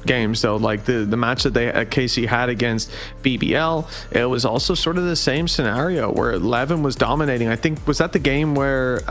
games though. Like the match that they KC had against BBL, it was also sort of the same scenario where Levin was dominating. I think, was that the game where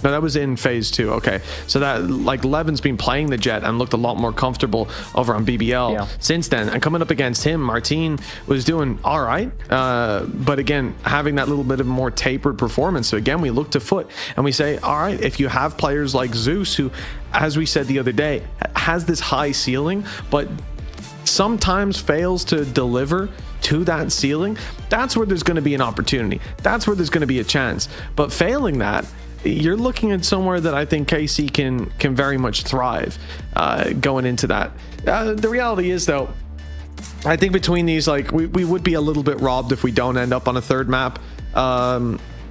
no, that was in phase 2. Okay, so that, like, Levin's been playing the Jet and looked a lot more comfortable over on BBL since then, and coming up against him, Martin was doing all right, but again, having that little bit of more tapered performance. So again, we look to Foot and we say, all right, if you have players like Zeus, who, as we said the other day, has this high ceiling but sometimes fails to deliver to that ceiling, that's where there's going to be an opportunity, that's where there's going to be a chance. But failing that, you're looking at somewhere that I think KC can very much thrive going into that. The reality is, though, I think between these, like, we would be a little bit robbed if we don't end up on a third map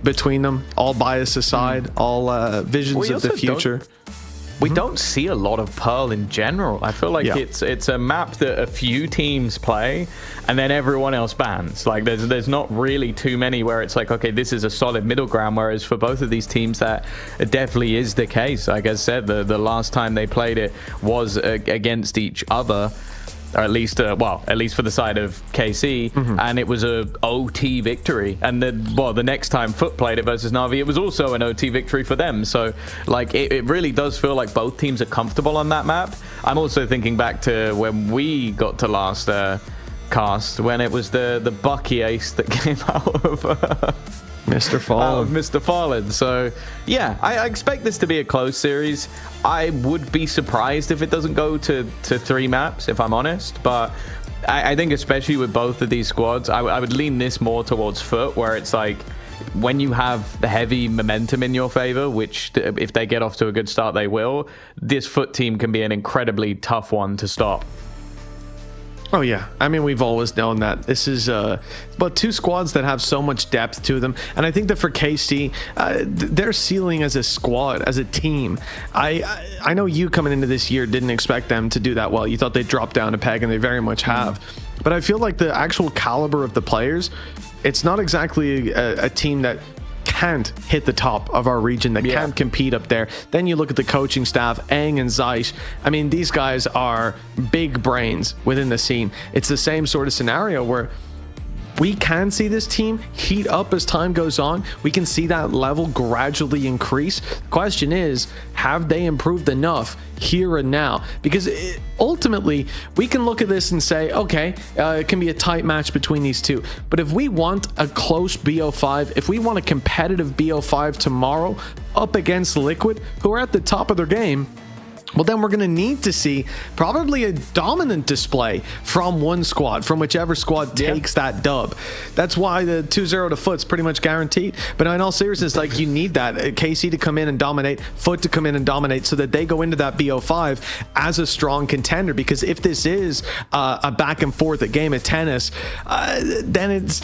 between them, all bias aside, all visions of the future. We don't see a lot of Pearl in general. I feel like it's a map that a few teams play and then everyone else bans. Like there's not really too many where it's like, okay, this is a solid middle ground. Whereas for both of these teams, that definitely is the case. Like I said, the last time they played it was against each other. Or at least for the side of KC, and it was a OT victory. And then, the next time Foot played it versus Na'Vi, it was also an OT victory for them. So, like, it really does feel like both teams are comfortable on that map. I'm also thinking back to when we got to last cast, when it was the Bucky ace that came out of Mr. Fallen. Mr. Fallen. So, yeah, I expect this to be a close series. I would be surprised if it doesn't go to 3 maps, if I'm honest. But I think especially with both of these squads, I would lean this more towards Foot, where it's like, when you have the heavy momentum in your favor, which if they get off to a good start, they will, this Foot team can be an incredibly tough one to stop. Oh yeah, I mean, we've always known that this is but 2 squads that have so much depth to them, and I think that for KC, their ceiling as a squad, as a team, I know you coming into this year didn't expect them to do that well. You thought they'd drop down a peg, and they very much have. But I feel like the actual caliber of the players, it's not exactly a team that can't hit the top of our region, that can't compete up there. Then you look at the coaching staff, Aang and Zeiss. I mean, these guys are big brains within the scene. It's the same sort of scenario where we can see this team heat up as time goes on. We can see that level gradually increase. The question is, have they improved enough here and now? Because ultimately, we can look at this and say, okay, it can be a tight match between these two. But if we want a close BO5, if we want a competitive BO5 tomorrow up against Liquid, who are at the top of their game, well, then we're going to need to see probably a dominant display from one squad, from whichever squad takes that dub. That's why the 2-0 to Foot's pretty much guaranteed. But in all seriousness, like, you need that KC to come in and dominate, Foot to come in and dominate, so that they go into that BO5 as a strong contender. Because if this is a back and forth, a game of tennis, then it's